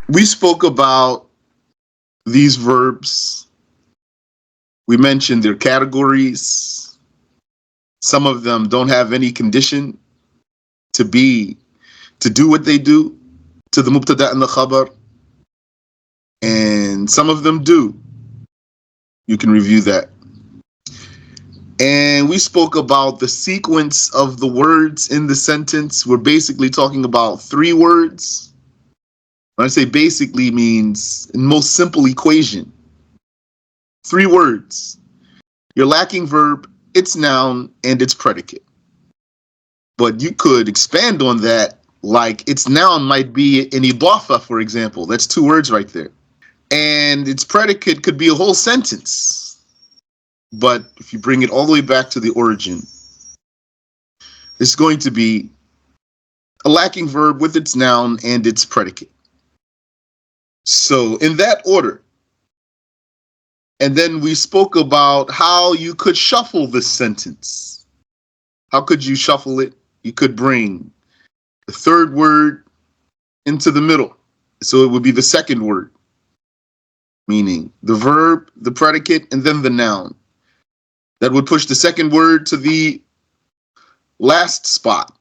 We spoke about these verbs. We mentioned their categories. Some of them don't have any condition to do what they do to the mubtada and the khabar. And some of them do. You can review that. And we spoke about the sequence of the words in the sentence. We're basically talking about 3 words. When I say basically, means in most simple equation. 3 words. Your lacking verb, its noun, and its predicate. But you could expand on that, like its noun might be an idafa, for example. That's 2 words right there. And its predicate could be a whole sentence. But if you bring it all the way back to the origin, it's going to be a lacking verb with its noun and its predicate. So in that order. And then we spoke about how you could shuffle this sentence. How could you shuffle it? You could bring the 3rd word into the middle. So it would be the 2nd word, meaning the verb, the predicate, and then the noun. That would push the 2nd word to the last spot.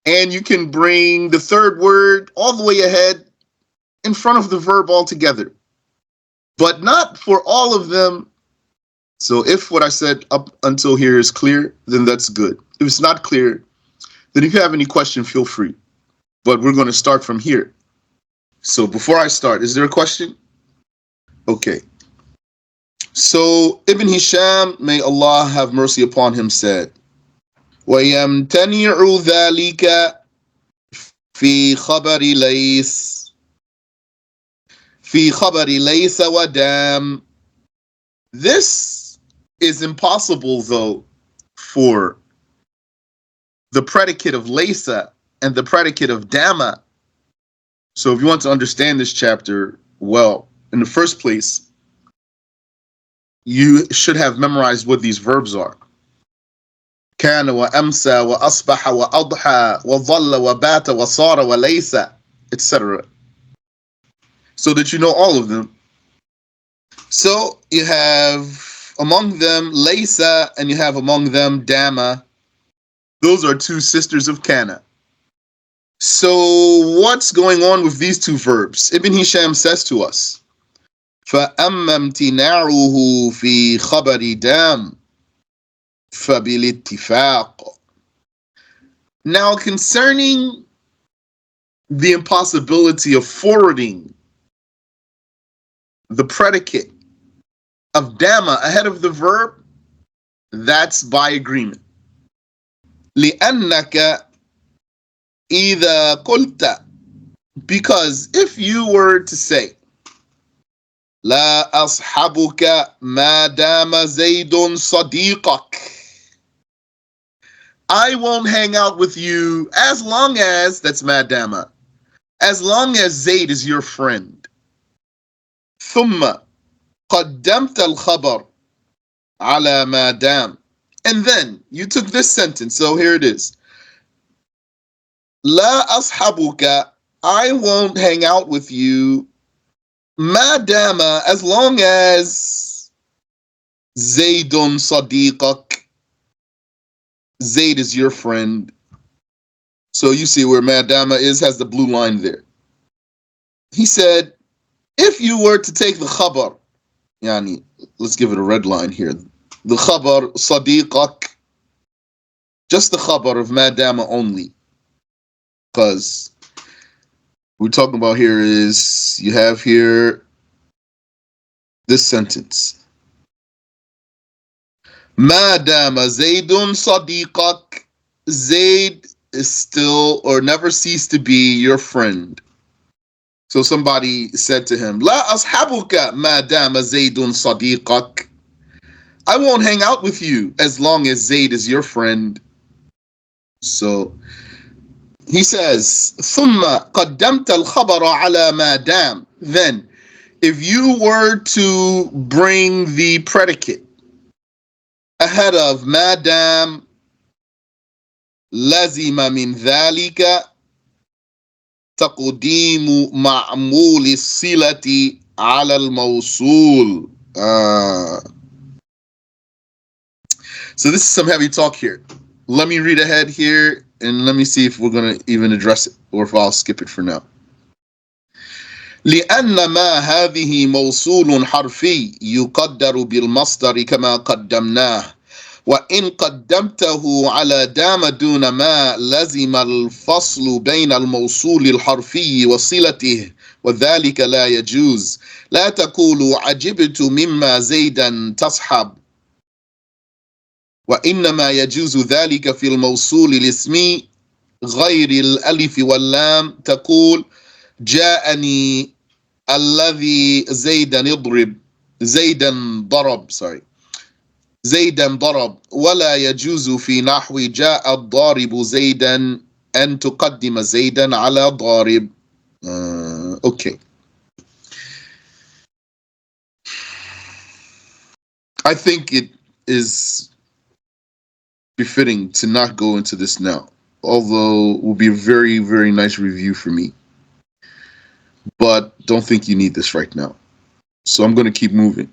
And you can bring the 3rd word all the way ahead in front of the verb altogether. But not for all of them. So if what I said up until here is clear, then that's good. If it's not clear, then if you have any question, feel free. But we're going to start from here. So before I start, is there a question? Okay. So Ibn Hisham, may Allah have mercy upon him, said, وَيَمْتَنِعُ ذَلِكَ فِي خَبَرِ لَيْث فِي خَبَرِ لَيْسَ وَدَامَ. This is impossible, though, for the predicate of Laysa and the predicate of Daama. So if you want to understand this chapter well, in the first place, you should have memorized what these verbs are. كان وأمسى وأصبح وأضحى وظل وبات وصار وليس, etc. So that you know all of them. So you have among them Laysa and you have among them Daama. Those are 2 sisters of Kana. So what's going on with these 2 verbs? Ibn Hisham says to us, فَأَمَّا امْتِنَاعُهُ فِي خَبَرِ دَامٍ فَبِالِاتِّفَاقِ. Now concerning the impossibility of forwarding the predicate of Daama ahead of the verb, that's by agreement. لِأَنَّكَ إِذَا قُلْتَ, because if you were to say, لا أصحبك ما دام زيد صديقك, I won't hang out with you as long as, that's ما دام, as long as Zayd is your friend. ثم قدمت الخبر على ما دام, and then you took this sentence, so here it is. لا أصحبك, I won't hang out with you, ما دام, as long as زيد صديقك, Zayd is your friend. So you see where ما دام is, has the blue line there. He said, if you were to take the khabar, yani, let's give it a red line here. The khabar, صديقك, just the khabar of ما دام only. Because we're talking about here is, you have here this sentence. ما دام زيد صديقك, Zayd is still or never ceased to be your friend. So somebody said to him, لا أصحبك ما دام زيد صديقك, I won't hang out with you as long as Zayd is your friend. So he says, ثم قدمت الخبر على ما دام, then if you were to bring the predicate ahead of ما دام, لزم من ذلك, تقديم معمول الصلة على الموصول. So this is some heavy talk here. Let me read ahead here and let me see if we're going to even address it or if I'll skip it for now. لأن ما هذه موصول حرفي يقدر بالمصدر كما قدمناه وإن قدمته على دام دون ما لزم الفصل بين الموصول الحرفي وصلته وذلك لا يجوز لا تقول عجبت مما زيدا تصحب وإنما يجوز ذلك في الموصول الاسمي غير الألف واللام تقول جاءني الذي زيدا ضرب ولا يجوز في نحو جاء الضارب زيدا أن تقدم زيدا على ضارب. Okay. I think it is befitting to not go into this now, although it will be a very, very nice review for me. But don't think you need this right now. So I'm going to keep moving.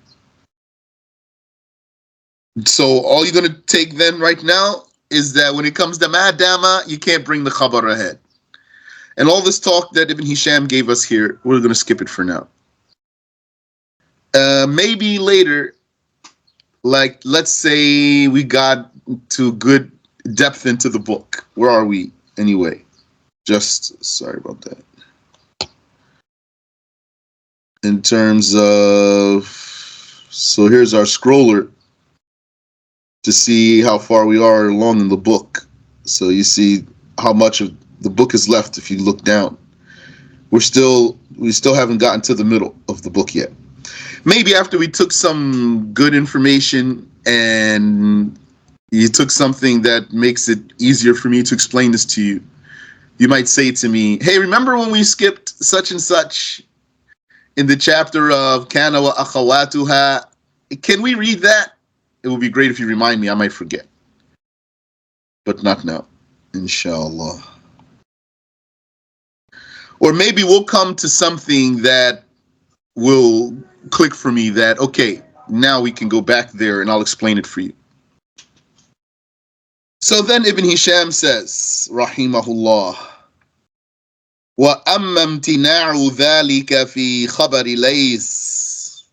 So all you're going to take then right now is that when it comes to Daama, you can't bring the Khabar ahead. And all this talk that Ibn Hisham gave us here, we're going to skip it for now. Maybe later, like let's say we got to good depth into the book. Where are we anyway? Just sorry about that. In terms of, so here's our scroller to see how far we are along in the book. So you see how much of the book is left if you look down. We still haven't gotten to the middle of the book yet. Maybe after we took some good information and you took something that makes it easier for me to explain this to you, you might say to me, hey, remember when we skipped such and such in the chapter of Kana wa akhawatuha? Can we read that? It would be great if you remind me. I might forget. But not now, inshallah. Or maybe we'll come to something that will click for me that, okay, now we can go back there and I'll explain it for you. So then Ibn Hisham says, rahimahullah, وَأَمَّا امْتِنَاعُ ذَلِكَ فِي خَبَرِ لَيْسَ.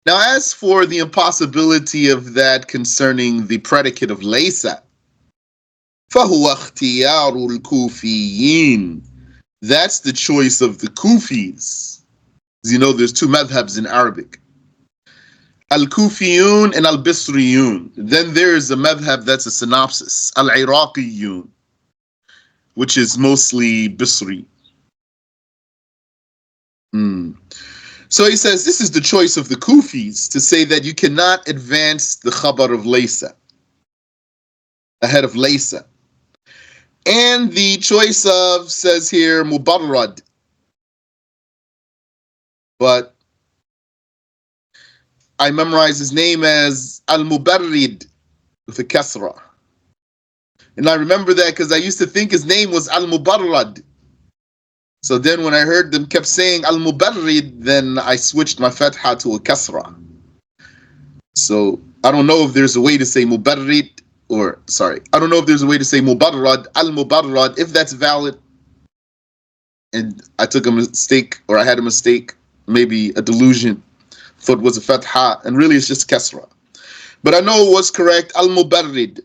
Now as for the impossibility of that concerning the predicate of Laysa, فَهُوَ اخْتِيَارُ الْكُوفِيِّينَ. That's the choice of the Kufis. As you know, there's two madhabs in Arabic. Al-Kufiyun and Al-Bisriyun. Then there's a madhab that's a synopsis. Al-Iraqiyun, which is mostly Bisri. So he says, this is the choice of the Kufis to say that you cannot advance the Khabar of Laysa ahead of Laysa. And the choice of, says here, Mubarrad. But I memorize his name as Al-Mubarrid with a kasra. And I remember that because I used to think his name was Al-Mubarrad. So then when I heard them kept saying Al-Mubarrid, then I switched my fatha to a kasra. So I don't know if there's a way to say Mubarrid, I don't know if there's a way to say Mubarrad, Al-Mubarrad, if that's valid. And I took a mistake, or I had a mistake, maybe a delusion, thought it was a fatha, and really it's just kasra. But I know it was correct, Al-Mubarrid.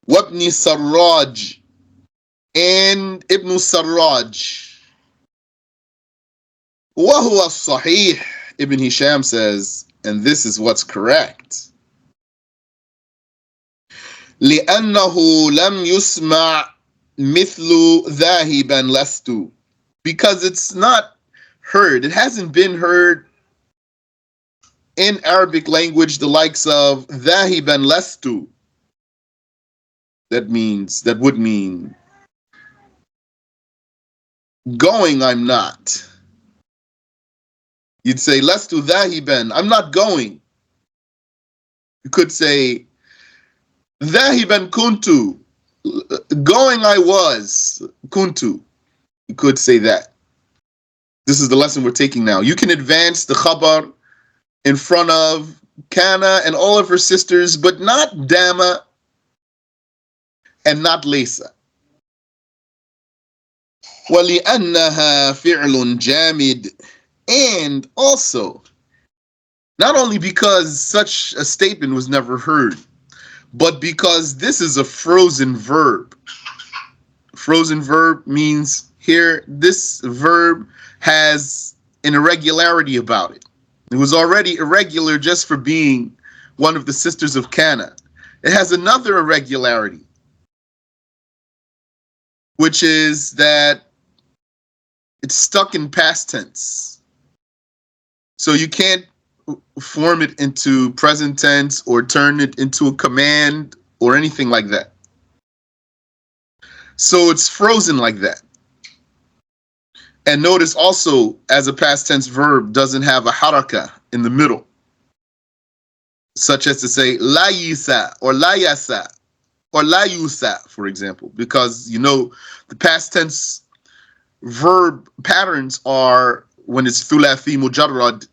Wabni Sarraj, and Ibn Sarraj. Wahuwa sahih, Ibn Hisham says, and this is what's correct. لأنه لم يسمع مثل ذاهبا لست. Because it's not heard, it hasn't been heard in Arabic language the likes of ذاهبا لست. That would mean going, I'm not. You'd say lastu dhahiban, I'm not going. You could say dhahiban kuntu, Going I was, kuntu. You could say that. This is the lesson we're taking now. You can advance the khabar in front of Kana and all of her sisters, but not Daama and not Laysa. وَلِأَنَّهَا فِعْلٌ جَامِدٌ. And also, not only because such a statement was never heard, but because this is a frozen verb. Frozen verb means here, this verb has an irregularity about it. It was already irregular just for being one of the sisters of Kana. It has another irregularity, which is that it's stuck in past tense. So you can't form it into present tense or turn it into a command or anything like that. So it's frozen like that. And notice also, as a past tense verb, doesn't have a haraka in the middle, such as to say laysa or layasa or layusa, for example, because you know the past tense verb patterns are, when it's thulathi mujarrad,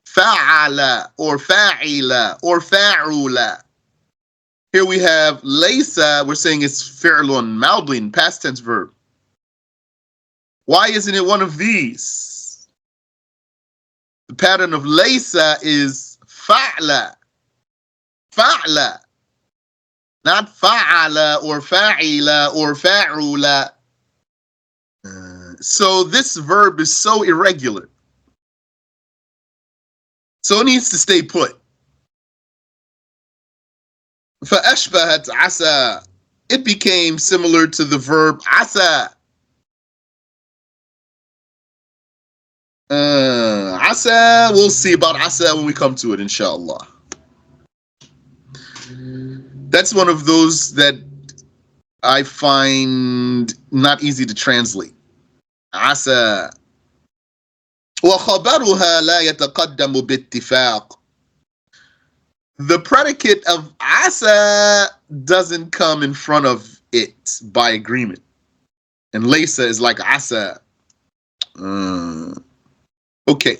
fa'ala or fa'ila or fa'ula. Here we have laysa, we're saying it's fi'lun madin, past tense verb. Why isn't it one of these? The pattern of laysa is fa'la, fa'la, not fa'ala or fa'ila or fa'ula. So this verb is so irregular. So it needs to stay put. فَأَشْبَهَتْ عَسَى. It became similar to the verb asa. Asa, we'll see about asa when we come to it, inshallah. That's one of those that I find not easy to translate. Asa. وَخَبَرُهَا لَا يَتَقَدَّمُ بِاتِّفَاقٍ. The predicate of asa doesn't come in front of it by agreement. And Laysa is like asa. Okay.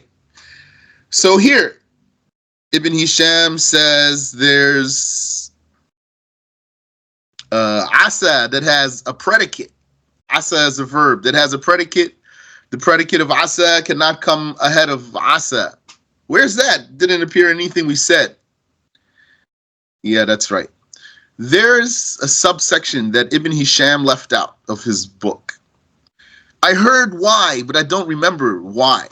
So here, Ibn Hisham says there's asa that has a predicate. Asa is a verb that has a predicate. The predicate of asa cannot come ahead of asa. Where's that? Didn't appear in anything we said. Yeah, that's right. There's a subsection that Ibn Hisham left out of his book. I heard why, but I don't remember why.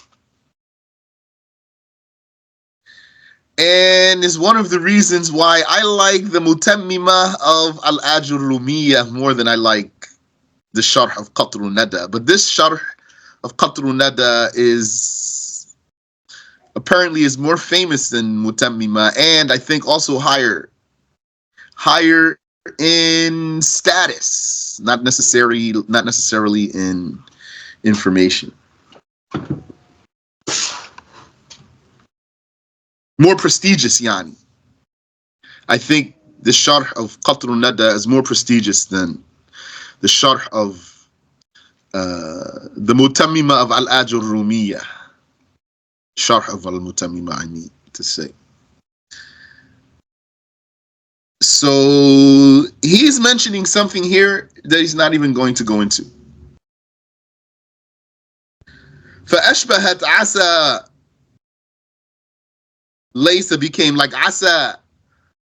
And it's one of the reasons why I like the mutammima of Al-Ajurrumiyyah more than I like the sharh of Qatru Nada. But this sharh of Qatru Nada is apparently is more famous than mutammima, and I think also higher in status, not necessarily in information. More prestigious, yani. I think the sharh of Qatru Nada is more prestigious than the sharh of the mutammima of Al-Ajurrumiyyah. Sharh of Al-Mutammima, I mean to say. So he's mentioning something here that he's not even going to go into. فَأَشْبَهَتْ عَسَى. Laysa became like asa.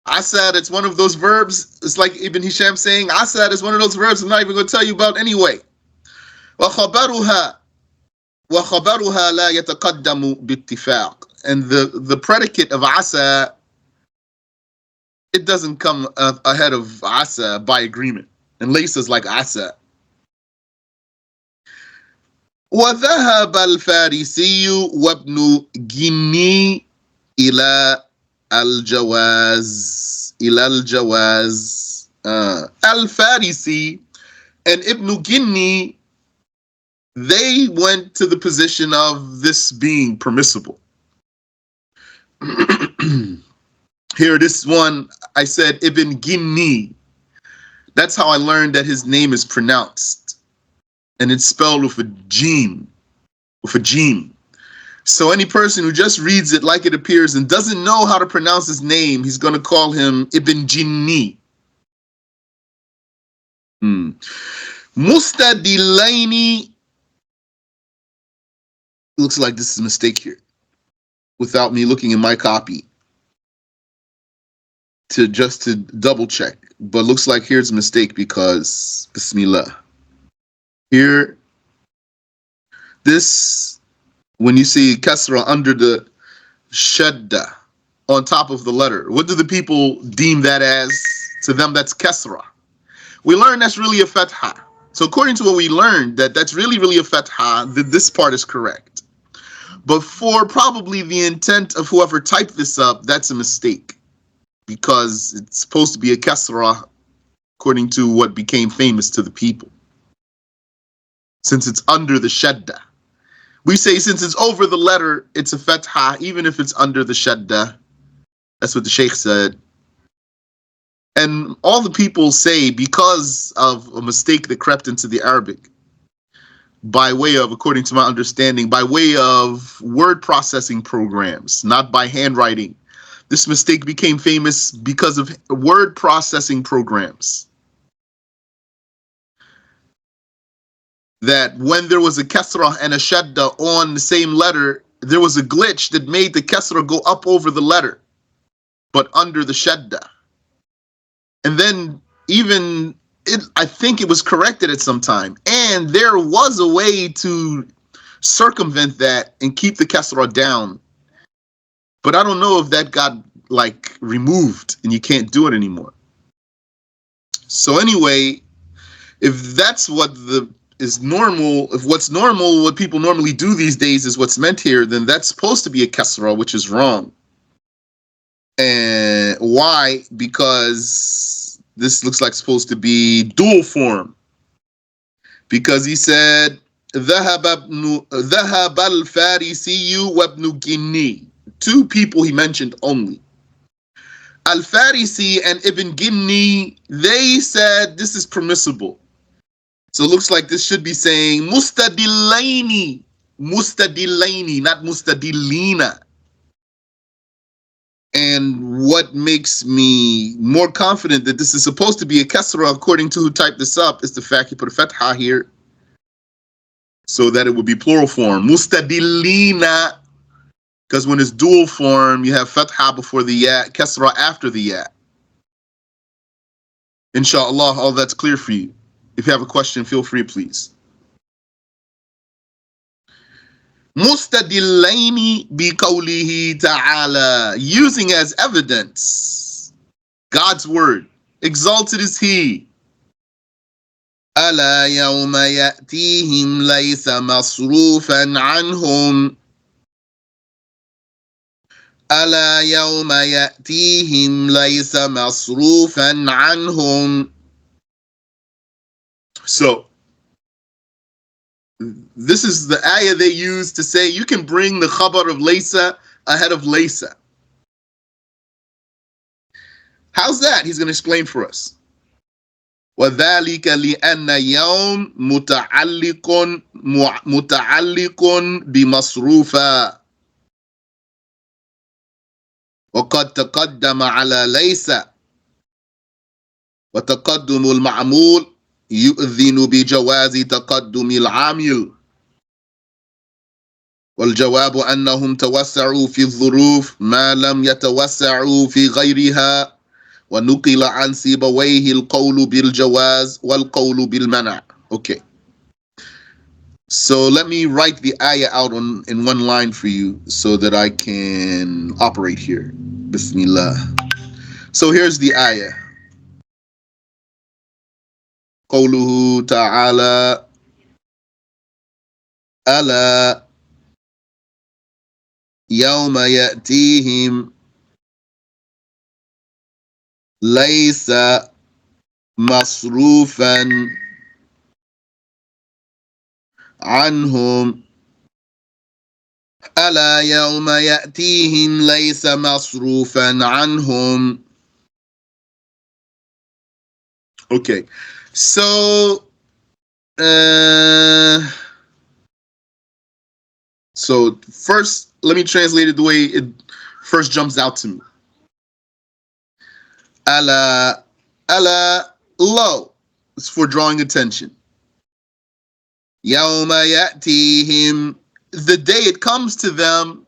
Asa, that's one of those verbs. It's like Ibn Hisham saying, asa is one of those verbs I'm not even going to tell you about anyway. وَخَبَرُهَا لَا يَتَقَدَّمُ بِاتِّفَاقٍ. And the predicate of asa, it doesn't come ahead of asa by agreement. And Laysa is like asa. وَذَهَبَ الْفَارِسِيُّ وَابْنُ جِنِّي إلى الجواز. Al-Farisi and Ibn Ginni, they went to the position of this being permissible. Here, this one, I said Ibn Ginni. That's how I learned that his name is pronounced. And it's spelled with a jim. With a jim. So any person who just reads it like it appears and doesn't know how to pronounce his name, he's going to call him Ibn Jinni. Mustadilaini. Looks like this is a mistake here. Without me looking in my copy. To double check. But looks like here's a mistake because Bismillah. Here, this, when you see kasra under the shadda on top of the letter, what do the people deem that as? To them, that's kasra. We learned that's really a fatha. So according to what we learned, that's really a fatha, this part is correct. But for probably the intent of whoever typed this up, that's a mistake. Because it's supposed to be a kasra according to what became famous to the people. Since it's under the shadda. We say since it's over the letter, it's a fatha, even if it's under the shadda. That's what the sheikh said. And all the people say because of a mistake that crept into the Arabic, by way of, according to my understanding, by way of word processing programs, not by handwriting. This mistake became famous because of word processing programs. That when there was a kasra and a shadda on the same letter, there was a glitch that made the kasra go up over the letter, but under the shadda. And then even, I think it was corrected at some time. And there was a way to circumvent that and keep the kasra down. But I don't know if that got like removed and you can't do it anymore. So anyway, if that's what is normal, if what's normal, what people normally do these days is what's meant here, then that's supposed to be a kasra, which is wrong. And why? Because this looks like supposed to be dual form. Because he said, ذهب الفارسي وابن جني. Two people he mentioned only. Al-Farisi and Ibn Ginni, they said this is permissible. So it looks like this should be saying Mustadilaini. Mustadilaini, not Mustadilina. And what makes me more confident that this is supposed to be a kasra, according to who typed this up, is the fact he put a fatha here so that it would be plural form. Mustadilina. Because when it's dual form, you have fatha before the ya, kasra after the ya. Inshallah, all that's clear for you. If you have a question, feel free, please. Mustadilaini bi qawlihi ta'ala, using as evidence God's word. Exalted is He. Ala yawma ya'tihim laysa masrufan anhum. ألا يوم يأتيهم ليس مصروفا عنهم. So, this is the ayah they use to say you can bring the Khabar of Laysa ahead of Laysa. How's that? He's going to explain for us. وذلك لأن يوم متعلق بمصروفا. وقد تقدم على ليس وتقدم المعمول يؤذن بجواز تقدم العامل والجواب أنهم توسعوا في الظروف ما لم يتوسعوا في غيرها ونقل عن سيبويه القول بالجواز والقول بالمنع. Okay. So let me write the ayah out in one line for you so that I can operate here. Bismillah. So here's the ayah. قوله تعالى ألا يوم يأتيهم ليس مصروفا عنهم. ألا يوم يأتيهم ليس مصروفا عنهم. Okay. So, uh, so first, let me translate it the way it first jumps out to me. Ala, ala, low. It's for drawing attention. Yawma ya'tihim. The day it comes to them.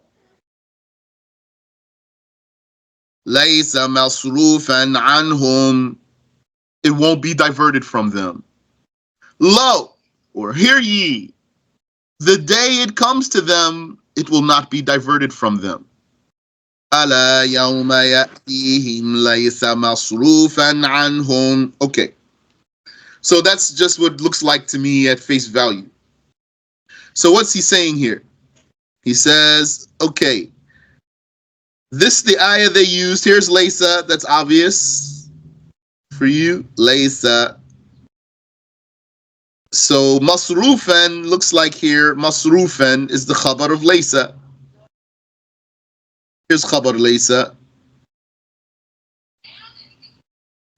Laysa masrufan anhum. It won't be diverted from them. Lo, or hear ye. The day it comes to them, it will not be diverted from them. Ala yawma ya'tihim laysa masrufan anhum. Okay. So that's just what it looks like to me at face value. So what's he saying here? He says, okay, this is the ayah they used. Here's Laysa. That's obvious for you. Laysa. So masrufan looks like here, masrufan is the khabar of Laysa. Here's khabar Laysa.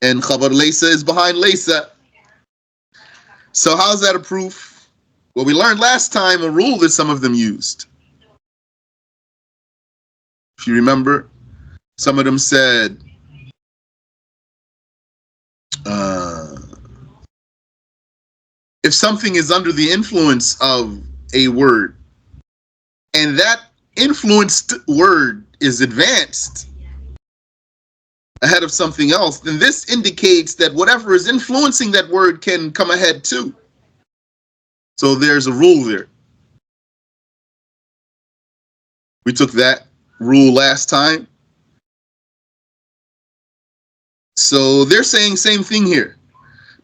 And khabar Laysa is behind Laysa. So how's that a proof? Well, we learned last time a rule that some of them used. If you remember, some of them said, if something is under the influence of a word, and that influenced word is advanced ahead of something else, then this indicates that whatever is influencing that word can come ahead too. So there's a rule there. We took that rule last time. So they're saying same thing here.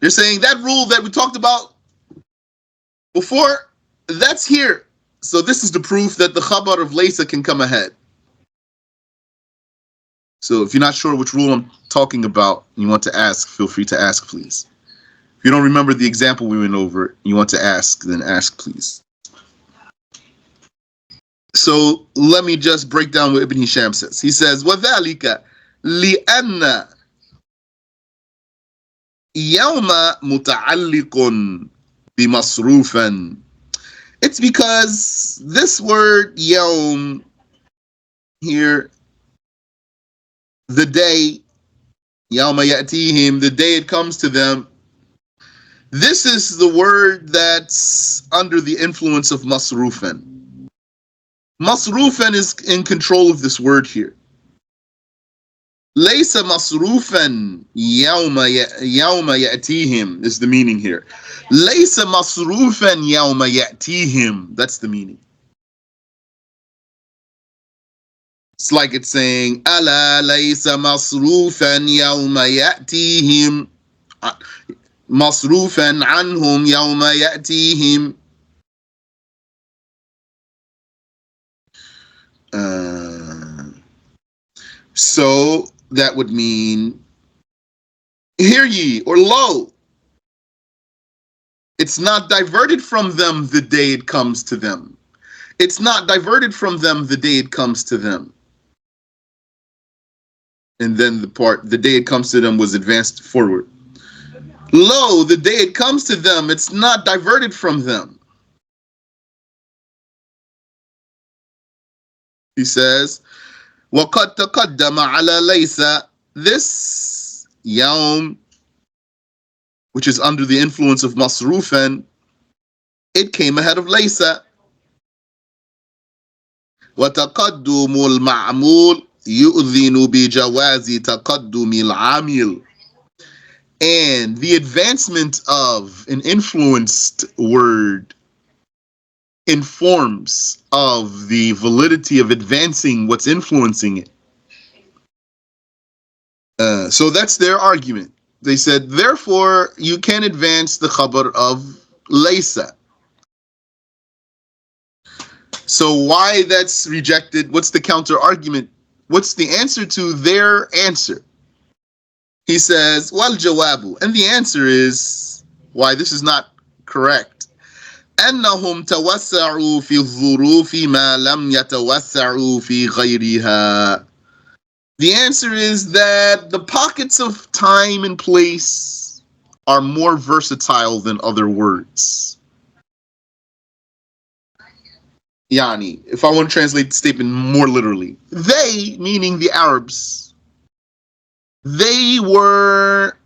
They're saying that rule that we talked about before, that's here. So this is the proof that the khabar of Laysa can come ahead. So if you're not sure which rule I'm talking about, you want to ask, feel free to ask, please. If you don't remember the example we went over, you want to ask, then ask, please. So let me just break down what Ibn Hisham says. He says, وَذَلِكَ لِأَنَّ يَوْمَ مُتَعَلِّقٌ بِمَصْرُوفًا. It's because this word yawm here, the day, yawma ya'tihim, the day it comes to them, this is the word that's under the influence of masrufan. Masrufan is in control of this word here. Laysa masrufan yawma ya'tihim is the meaning here. Laysa masrufan yawma ya'tihim. That's the meaning. It's like it's saying, Ala laysa masrufan yawma ya'tihim. Masrufan anhum yawma ya'tihim. So that would mean, hear ye, or lo. It's not diverted from them the day it comes to them. It's not diverted from them the day it comes to them. And then the part, the day it comes to them was advanced forward. Lo, the day it comes to them, it's not diverted from them. He says, وَقَدْ تَقَدَّمَ عَلَى لَيْسَ. This yawm, which is under the influence of masrufan, it came ahead of Laysa. وَتَقَدُّمُ الْمَعْمُولِ يُؤْذِنُ بِجَوَازِ تَقَدُّمِ الْعَامِلِ. And the advancement of an influenced word informs of the validity of advancing what's influencing it. So that's their argument. They said, therefore, you can advance the khabar of Laysa. So why that's rejected? What's the counter argument? What's the answer to their answer? He says, wal jawabu. And the answer is why this is not correct. أنهم توسعوا في الظروف ما لم يتوسعوا في غيرها. The answer is that the pockets of time and place are more versatile than other words. Yani, if I want to translate the statement more literally, they, meaning the Arabs, they were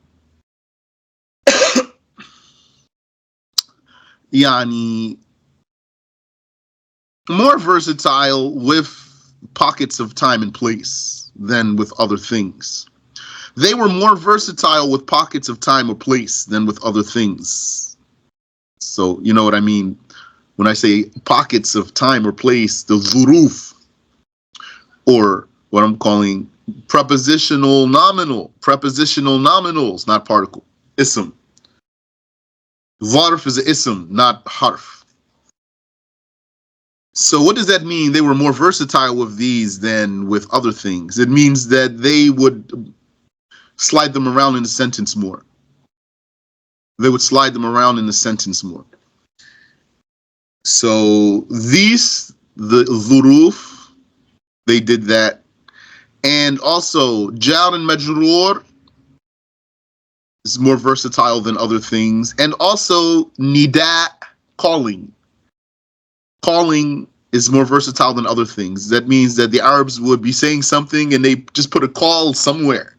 yani more versatile with pockets of time and place than with other things. They were more versatile with pockets of time or place than with other things. So, you know what I mean? When I say pockets of time or place, the zuruf, or what I'm calling prepositional nominals, not particle. Ism. Zarf is an ism, not harf. So what does that mean? They were more versatile with these than with other things. It means that they would slide them around in the sentence more. They would slide them around in the sentence more. So these, the zuruf, they did that. And also, jar and majroor is more versatile than other things. And also, nida, calling. Calling is more versatile than other things. That means that the Arabs would be saying something and they just put a call somewhere.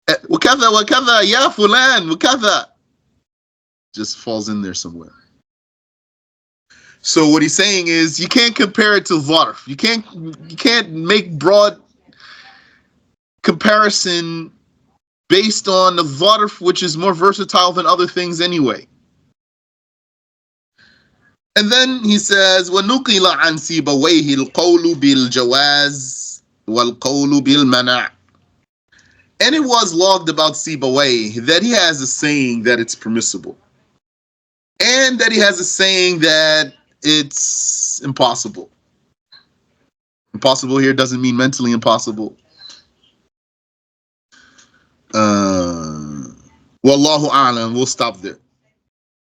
وكذا وكذا يا فلان وكذا. Just falls in there somewhere. So what he's saying is you can't compare it to zarf. You can't make broad comparison based on the zarf, which is more versatile than other things anyway. And then he says, وَنُقِلَ عَنْ سِيبَوَيْهِ الْقَوْلُ بِالْجَوَازِ وَالْقَوْلُ بِالْمَنَعِ. And it was logged about Sibawayh that he has a saying that it's permissible. And that he has a saying that it's impossible. Impossible here doesn't mean mentally impossible. Wallahu a'lam. We'll stop there.